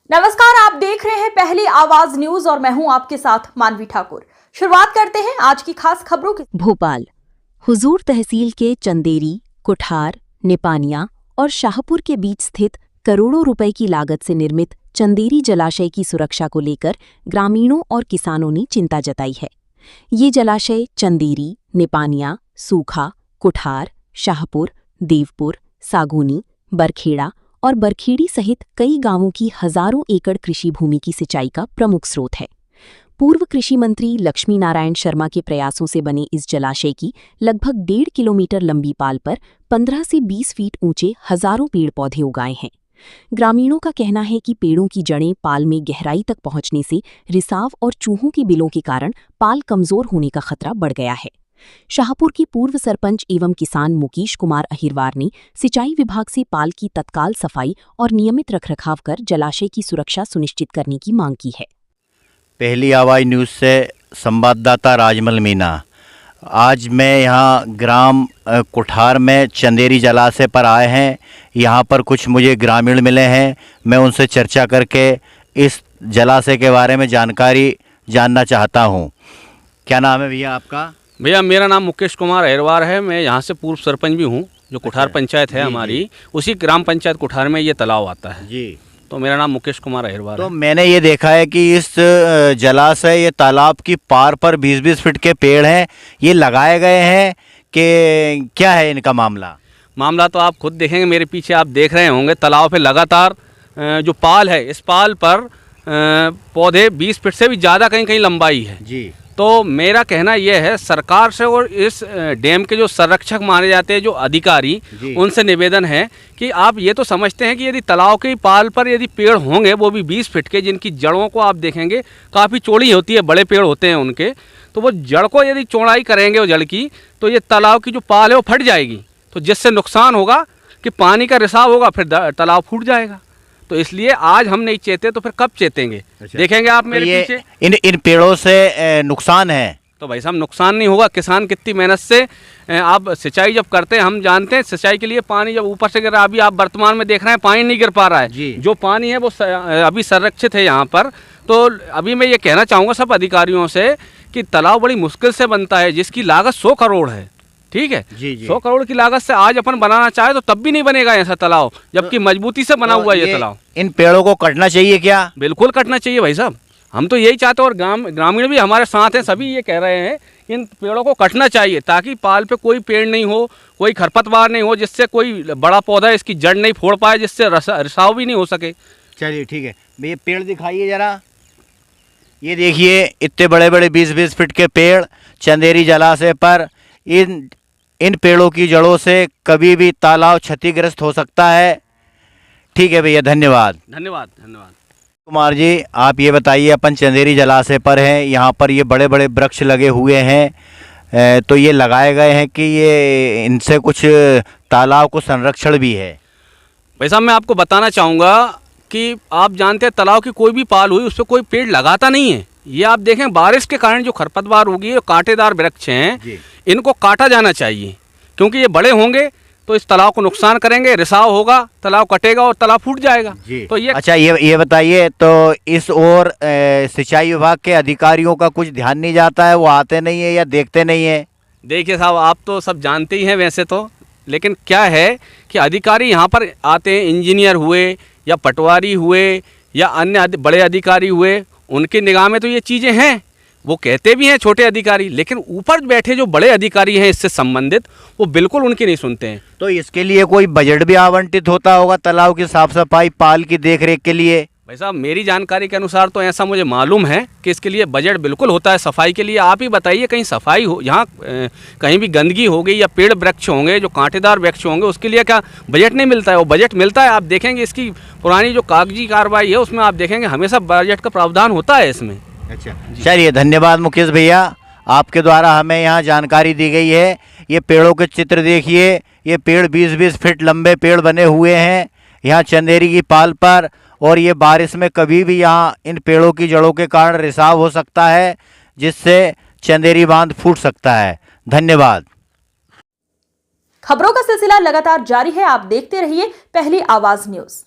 नमस्कार, आप देख रहे हैं पहली आवाज न्यूज और मैं हूं आपके साथ मानवी ठाकुर। शुरुआत करते हैं आज की खास खबरों की। भोपाल हुजूर तहसील के चंदेरी, कुठार, निपानिया और शाहपुर के बीच स्थित करोड़ों रुपए की लागत से निर्मित चंदेरी जलाशय की सुरक्षा को लेकर ग्रामीणों और किसानों ने चिंता जताई है। ये जलाशय चंदेरी, निपानिया, सूखा, कुठार, शाहपुर, देवपुर, सागुनी, बरखेड़ा और बरखेड़ी सहित कई गांवों की हजारों एकड़ कृषि भूमि की सिंचाई का प्रमुख स्रोत है। पूर्व कृषि मंत्री लक्ष्मी नारायण शर्मा के प्रयासों से बने इस जलाशय की लगभग 1.5 किलोमीटर लंबी पाल पर 15 से 20 फीट ऊंचे हजारों पेड़ पौधे उगाए हैं। ग्रामीणों का कहना है कि पेड़ों की जड़ें पाल में गहराई तक पहुंचने से रिसाव और चूहों के बिलों के कारण पाल कमजोर होने का खतरा बढ़ गया है। शाहपुर के पूर्व सरपंच एवं किसान मुकेश कुमार अहिरवार ने सिंचाई विभाग से पाल की तत्काल सफाई और नियमित रखरखाव कर जलाशय की सुरक्षा सुनिश्चित करने की मांग की है। पहली आवाज़ न्यूज़ से संवाददाता राजमल मीना। आज मैं यहाँ ग्राम कुठार में चंदेरी जलाशय पर आए हैं। यहाँ पर कुछ मुझे ग्रामीण मिले हैं। मैं उनसे चर्चा करके इस जलाशय के बारे में जानकारी जानना चाहता हूँ। क्या नाम है भैया आपका? भैया मेरा नाम मुकेश कुमार अहिरवार है। मैं यहाँ से पूर्व सरपंच भी हूँ। जो कुठार पंचायत है हमारी, उसी ग्राम पंचायत कुठार में ये तालाब आता है जी। तो मेरा नाम मुकेश कुमार अहिरवार है। मैंने ये देखा है कि इस जलाशय, ये तालाब की पार पर 20-20 फीट के पेड़ हैं, ये लगाए गए हैं कि क्या है इनका मामला? तो आप खुद देखेंगे, मेरे पीछे आप देख रहे होंगे तालाब पे लगातार जो पाल है, इस पाल पर पौधे 20 फीट से भी ज़्यादा कहीं कहीं लंबाई है जी। तो मेरा कहना यह है सरकार से और इस डैम के जो संरक्षक माने जाते हैं जो अधिकारी, उनसे निवेदन है कि आप ये तो समझते हैं कि यदि तालाब के पाल पर यदि पेड़ होंगे, वो भी 20 फीट के, जिनकी जड़ों को आप देखेंगे काफ़ी चौड़ी होती है, बड़े पेड़ होते हैं उनके, तो वो जड़ को यदि चौड़ाई करेंगे वो जड़ की, तो ये तालाब की जो पाल है वो फट जाएगी। तो जिससे नुकसान होगा कि पानी का रिसाव होगा, फिर तालाब फूट जाएगा। तो इसलिए आज हम नहीं चेते तो फिर कब चेतेंगे? अच्छा। देखेंगे आप मेरे पीछे इन पेड़ों से नुकसान है। तो भाई साहब नुकसान नहीं होगा। किसान कितनी मेहनत से आप सिंचाई जब करते हैं, हम जानते हैं सिंचाई के लिए पानी जब ऊपर से गिर रहा है, अभी आप वर्तमान में देख रहे हैं पानी नहीं गिर पा रहा है। जो पानी है वो अभी संरक्षित है यहाँ पर। तो अभी मैं ये कहना चाहूँगा सब अधिकारियों से कि तालाब बड़ी मुश्किल से बनता है, जिसकी लागत 100 करोड़ है। ठीक है जी। 100 करोड़ की लागत से आज अपन बनाना चाहे तो तब भी नहीं बनेगा ऐसा तालाब, जबकि मजबूती से बना हुआ ये तालाब। इन पेड़ों को कटना चाहिए क्या? बिल्कुल कटना चाहिए भाई साहब, हम तो यही चाहते हैं और ग्रामीण भी हमारे साथ हैं, सभी ये कह रहे हैं इन पेड़ों को कटना चाहिए ताकि पाल पे कोई पेड़ नहीं हो, कोई खरपतवार नहीं हो, जिससे कोई बड़ा पौधा इसकी जड़ नहीं फोड़ पाए, जिससे रिसाव भी नहीं हो सके। चलिए ठीक है, ये पेड़ दिखाइए जरा। ये देखिए इतने बड़े बड़े 20-20 फीट के पेड़ चंदेरी जलाशय पर। इन पेड़ों की जड़ों से कभी भी तालाब क्षतिग्रस्त हो सकता है। ठीक है भैया, धन्यवाद। धन्यवाद। कुमार जी, आप ये बताइए, अपन चंदेरी जलाशय पर हैं, यहाँ पर ये बड़े बड़े वृक्ष लगे हुए हैं, तो ये लगाए गए हैं कि ये इनसे कुछ तालाब को संरक्षण भी है? भाई साहब मैं आपको बताना चाहूँगा कि आप जानते हैं तालाब की कोई भी पाल हुई उस पर कोई पेड़ लगाता नहीं है। ये आप देखें बारिश के कारण जो खरपतवार होगी, ये कांटेदार वृक्ष हैं, इनको काटा जाना चाहिए, क्योंकि ये बड़े होंगे तो इस तालाब को नुकसान करेंगे, रिसाव होगा, तालाब कटेगा और तालाब फूट जाएगा। तो ये अच्छा, ये बताइए, तो इस ओर सिंचाई विभाग के अधिकारियों का कुछ ध्यान नहीं जाता है? वो आते नहीं है या देखते नहीं है? देखिए साहब, आप तो सब जानते ही हैं वैसे तो, लेकिन क्या है कि अधिकारी यहाँ पर आते हैं, इंजीनियर हुए या पटवारी हुए या अन्य बड़े अधिकारी हुए, उनकी निगाह में तो ये चीज़ें हैं, वो कहते भी हैं छोटे अधिकारी, लेकिन ऊपर बैठे जो बड़े अधिकारी हैं इससे संबंधित, वो बिल्कुल उनकी नहीं सुनते हैं। तो इसके लिए कोई बजट भी आवंटित होता होगा तालाब की साफ सफाई, पाल की देखरेख के लिए? भाई साहब मेरी जानकारी के अनुसार तो ऐसा मुझे मालूम है कि इसके लिए बजट बिल्कुल होता है सफाई के लिए। आप ही बताइए, कहीं सफाई हो, यहाँ कहीं भी गंदगी हो गई या पेड़ वृक्ष होंगे जो कांटेदार वृक्ष होंगे, उसके लिए क्या बजट नहीं मिलता है? वो बजट मिलता है। आप देखेंगे इसकी पुरानी जो कागजी कार्रवाई है उसमें आप देखेंगे हमेशा बजट का प्रावधान होता है इसमें। अच्छा, चलिए धन्यवाद मुकेश भैया, आपके द्वारा हमें यहाँ जानकारी दी गई है। ये पेड़ों के चित्र देखिए, ये पेड़ 20-20 फीट लंबे पेड़ बने हुए हैं यहाँ चंदेरी की पाल पर, और ये बारिश में कभी भी यहाँ इन पेड़ों की जड़ों के कारण रिसाव हो सकता है, जिससे चंदेरी बांध फूट सकता है। धन्यवाद। खबरों का सिलसिला लगातार जारी है, आप देखते रहिए पहली आवाज न्यूज।